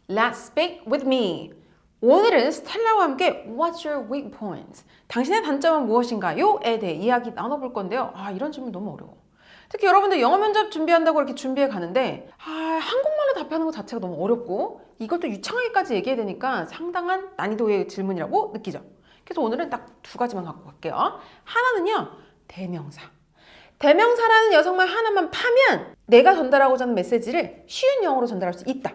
Let's speak with me. 오늘은 스텔라와 함께 What's your weak point? 당신의 단점은 무엇인가요?에 대해 이야기 나눠볼 건데요. 이런 질문 너무 어려워. 특히 여러분들 영어 면접 준비한다고 이렇게 준비해 가는데 한국말로 답하는 것 자체가 너무 어렵고 이걸 또 유창하게까지 얘기해야 되니까 상당한 난이도의 질문이라고 느끼죠. 그래서 오늘은 딱 두 가지만 갖고 갈게요. 하나는요, 대명사. 대명사라는 여성말 하나만 파면 내가 전달하고자 하는 메시지를 쉬운 영어로 전달할 수 있다.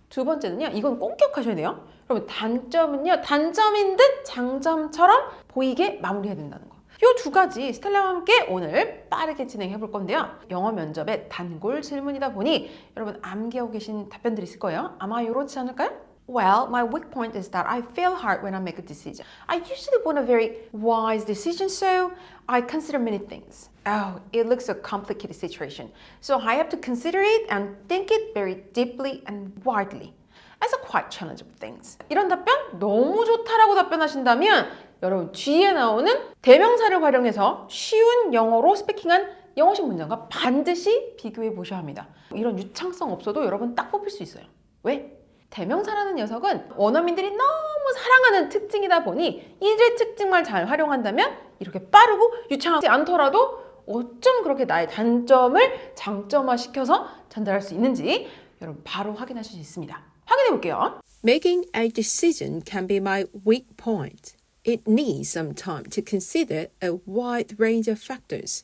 두 번째는요, 이건 꼭 기억하셔야 돼요. 여러분, 단점은요, 단점인 듯 장점처럼 보이게 마무리해야 된다는 거. 이 두 가지 스텔라와 함께 오늘 빠르게 진행해 볼 건데요. 영어 면접의 단골 질문이다 보니 여러분 암기하고 계신 답변들이 있을 거예요. 아마 이렇지 않을까요? Well, my weak point is that I fail hard when I make a decision. I usually want a very wise decision, so I consider many things. Oh, it looks a complicated situation. So I have to consider it and think it very deeply and widely. As a quite challenging things. 이런 답변 너무 좋다라고 답변하신다면 여러분 뒤에 나오는 대명사를 활용해서 쉬운 영어로 스피킹한 영어식 문장과 반드시 비교해 보셔야 합니다. 이런 유창성 없어도 여러분 딱 뽑힐 수 있어요. 왜? 대명사라는 녀석은 원어민들이 너무 사랑하는 특징이다 보니 이들 특징만 잘 활용한다면 이렇게 빠르고 유창하지 않더라도 어쩜 그렇게 나의 단점을 장점화시켜서 전달할 수 있는지 여러분 바로 확인하실 수 있습니다. 확인해 볼게요. Making a decision can be my weak point. It needs some time to consider a wide range of factors.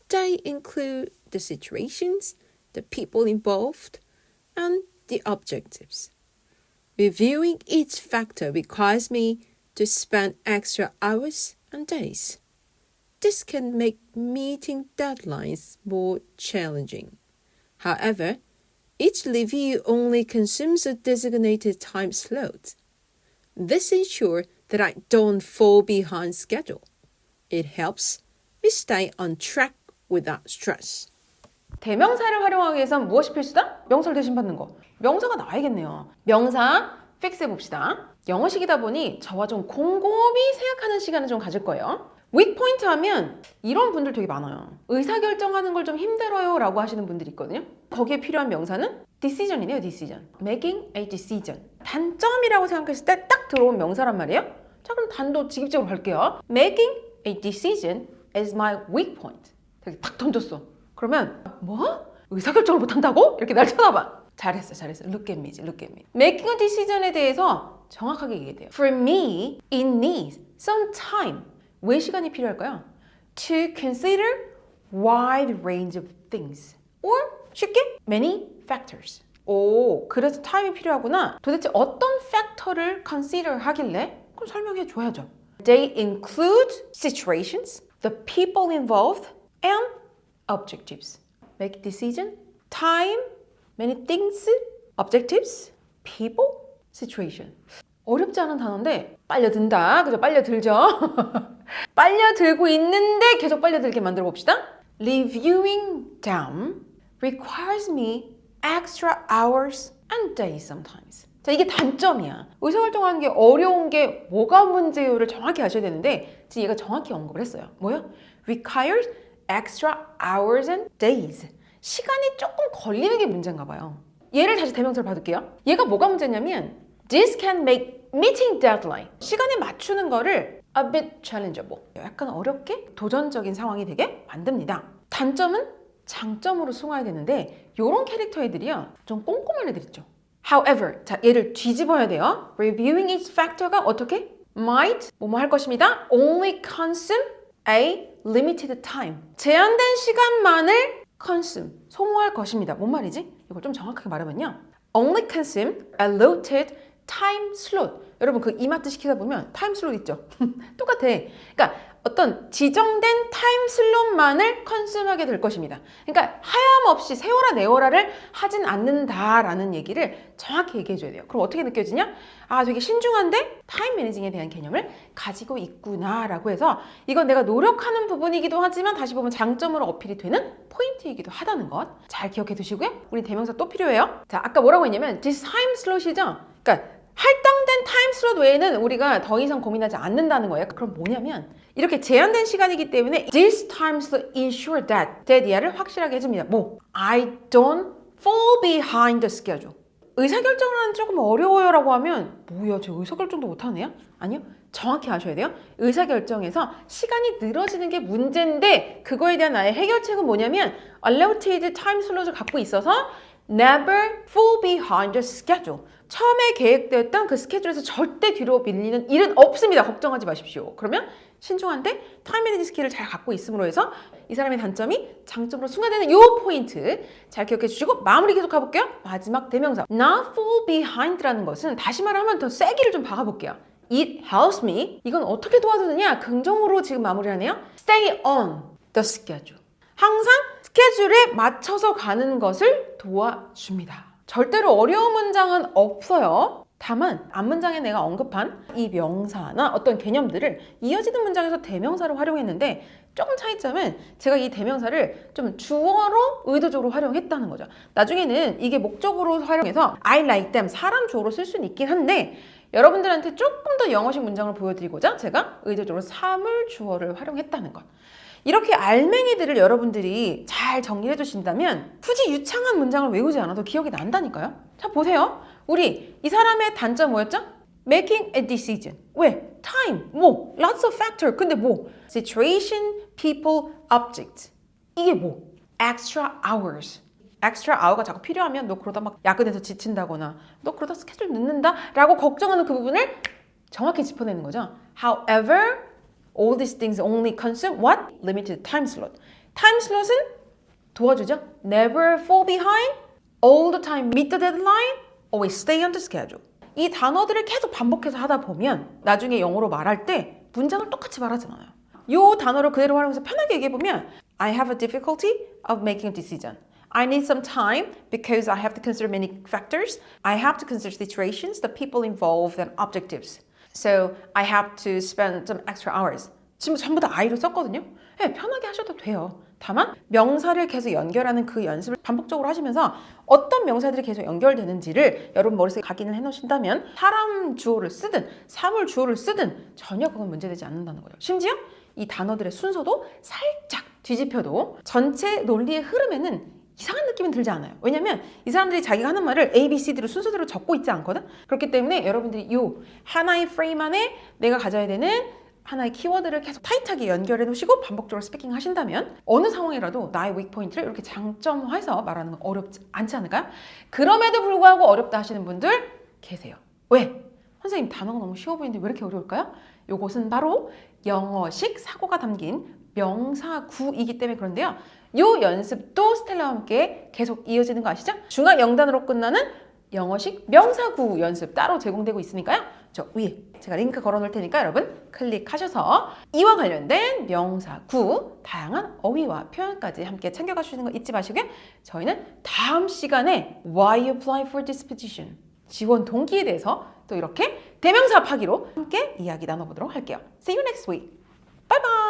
They include the situations, the people involved, and the objectives. Reviewing each factor requires me to spend extra hours and days. This can make meeting deadlines more challenging. However, each review only consumes a designated time slot. This ensures that I don't fall behind schedule. It helps me stay on track without stress. 대명사를 활용하기 위해서는 무엇이 필수다? 명사를 대신 받는 거. 명사가 나와야겠네요. 명사 픽스 해봅시다. 영어식이다 보니 저와 좀 곰곰이 생각하는 시간을 좀 가질 거예요. weak point 하면 이런 분들 되게 많아요. 의사결정하는 걸 좀 힘들어요 라고 하시는 분들이 있거든요. 거기에 필요한 명사는 decision이네요. decision. making a decision. 단점이라고 생각했을 때 딱 들어온 명사란 말이에요. 자, 그럼 단도 직접적으로 갈게요. making a decision is my weak point. 되게 탁 던졌어. 그러면 뭐? 의사결정을 못한다고? 이렇게 날 쳐다봐. 잘했어. Look at me. Making a decision에 대해서 정확하게 얘기해야 돼요. For me, it needs some time. 왜 시간이 필요할까요? To consider wide range of things. Or 쉽게 many factors. 오, 그래서 타임이 필요하구나. 도대체 어떤 팩터를 consider 하길래? 그럼 설명해 줘야죠. They include situations, the people involved, and objectives. Make a decision, time, many things, objectives, people, situation. 어렵지 않은 단어인데 빨려든다. 그죠? 빨려들죠? 빨려들고 있는데 계속 빨려들게 만들어 봅시다. Reviewing them requires me extra hours and days sometimes. 자, 이게 단점이야. 의사결정하는 게 어려운 게 뭐가 문제요를 정확히 아셔야 되는데 지금 얘가 정확히 언급을 했어요. 뭐요? Requires extra hours and days. 시간이 조금 걸리는 게 문제인가 봐요. 얘를 다시 대명사로 받을게요. 얘가 뭐가 문제냐면 This can make meeting deadline. 시간에 맞추는 거를 a bit challengeable. 약간 어렵게 도전적인 상황이 되게 만듭니다. 단점은 장점으로 승화해야 되는데 이런 캐릭터 애들이요. 좀 꼼꼼한 애들 있죠. However, 자, 얘를 뒤집어야 돼요. Reviewing each factor가 어떻게? Might, 뭐뭐 할 것입니다. Only consume a limited time. 제한된 시간만을 consume, 소모할 것입니다. 뭔 말이지? 이걸 좀 정확하게 말하면요. Only consume allotted time slot. 여러분 그 이마트 시키다 보면 타임 슬롯 있죠? 똑같아. 그러니까 어떤 지정된 타임 슬롯만을 컨슘하게 될 것입니다. 그러니까 하염없이 세워라 내워라를 하진 않는다라는 얘기를 정확히 얘기해 줘야 돼요. 그럼 어떻게 느껴지냐? 아, 되게 신중한데 타임 매니징에 대한 개념을 가지고 있구나라고 해서 이건 내가 노력하는 부분이기도 하지만 다시 보면 장점으로 어필이 되는 포인트이기도 하다는 것 잘 기억해 두시고요. 우리 대명사 또 필요해요. 자, 아까 뭐라고 했냐면 this time slot이죠? 그러니까 할당된 타임 슬롯 외에는 우리가 더 이상 고민하지 않는다는 거예요. 그럼 뭐냐면 이렇게 제한된 시간이기 때문에 this time slot ensure that 이하를 확실하게 해줍니다. 뭐? I don't fall behind the schedule. 의사결정을 하는 조금 어려워요라고 하면 뭐야, 저 의사결정도 못하네요? 아니요. 정확히 아셔야 돼요. 의사결정에서 시간이 늘어지는 게 문제인데 그거에 대한 나의 해결책은 뭐냐면 allotted time slot을 갖고 있어서 never fall behind the schedule. 처음에 계획되었던 그 스케줄에서 절대 뒤로 밀리는 일은 없습니다. 걱정하지 마십시오. 그러면 신중한데 타임 매니지 스킬을 잘 갖고 있음으로 해서 이 사람의 단점이 장점으로 순간되는 이 포인트 잘 기억해 주시고 마무리 계속 가볼게요. 마지막 대명사 not fall behind라는 것은 다시 말하면 더 세기를 좀 박아볼게요. It helps me. 이건 어떻게 도와주느냐? 긍정으로 지금 마무리하네요. Stay on the schedule. 항상 스케줄에 맞춰서 가는 것을 도와줍니다. 절대로 어려운 문장은 없어요. 다만 앞문장에 내가 언급한 이 명사나 어떤 개념들을 이어지는 문장에서 대명사로 활용했는데 조금 차이점은 제가 이 대명사를 좀 주어로 의도적으로 활용했다는 거죠. 나중에는 이게 목적으로 활용해서 I like them, 사람 주어로 쓸 수는 있긴 한데 여러분들한테 조금 더 영어식 문장을 보여드리고자 제가 의도적으로 사물 주어를 활용했다는 것. 이렇게 알맹이들을 여러분들이 잘 정리해 주신다면 굳이 유창한 문장을 외우지 않아도 기억이 난다니까요. 자, 보세요. 우리 이 사람의 단점 뭐였죠? Making a decision. 왜? Time. 뭐? Lots of factor. 근데 뭐? Situation, people, object. 이게 뭐? Extra hours. extra hour가 자꾸 필요하면 너 그러다 막 야근해서 지친다거나 너 그러다 스케줄 늦는다 라고 걱정하는 그 부분을 정확히 짚어내는 거죠. However, all these things only consume what? Limited time slot. time slot은 도와주죠. Never fall behind, all the time meet the deadline, always stay on the schedule. 이 단어들을 계속 반복해서 하다 보면 나중에 영어로 말할 때 문장을 똑같이 말하지 않아요. 이 단어를 그대로 활용해서 편하게 얘기해보면 I have a difficulty of making a decision. I need some time because I have to consider many factors. I have to consider situations, the people involved, and objectives. So I have to spend some extra hours. 지금 전부 다 I로 썼거든요. 네, 편하게 하셔도 돼요. 다만 명사를 계속 연결하는 그 연습을 반복적으로 하시면서 어떤 명사들이 계속 연결되는지를 여러분 머릿속에 각인을 해놓으신다면 사람 주어를 쓰든 사물 주어를 쓰든 전혀 그건 문제되지 않는다는 거예요. 심지어 이 단어들의 순서도 살짝 뒤집혀도 전체 논리의 흐름에는 이상한 느낌은 들지 않아요. 왜냐면 이 사람들이 자기가 하는 말을 A, B, C, D로 순서대로 적고 있지 않거든? 그렇기 때문에 여러분들이 이 하나의 프레임 안에 내가 가져야 되는 하나의 키워드를 계속 타이트하게 연결해 놓으시고 반복적으로 스피킹 하신다면 어느 상황이라도 나의 윅 포인트를 이렇게 장점화해서 말하는 건 어렵지 않지 않을까요? 그럼에도 불구하고 어렵다 하시는 분들 계세요. 왜? 선생님 단어가 너무 쉬워 보이는데 왜 이렇게 어려울까요? 요것은 바로 영어식 사고가 담긴 명사구이기 때문에 그런데요. 요 연습도 스텔라와 함께 계속 이어지는 거 아시죠? 중학 0단으로 끝나는 영어식 명사구 연습 따로 제공되고 있으니까요. 저 위에 제가 링크 걸어놓을 테니까 여러분 클릭하셔서 이와 관련된 명사구 다양한 어휘와 표현까지 함께 챙겨가 주시는 거 잊지 마시고요. 저희는 다음 시간에 Why apply for this position? 지원 동기에 대해서 또 이렇게 대명사 파기로 함께 이야기 나눠보도록 할게요. See you next week. Bye bye!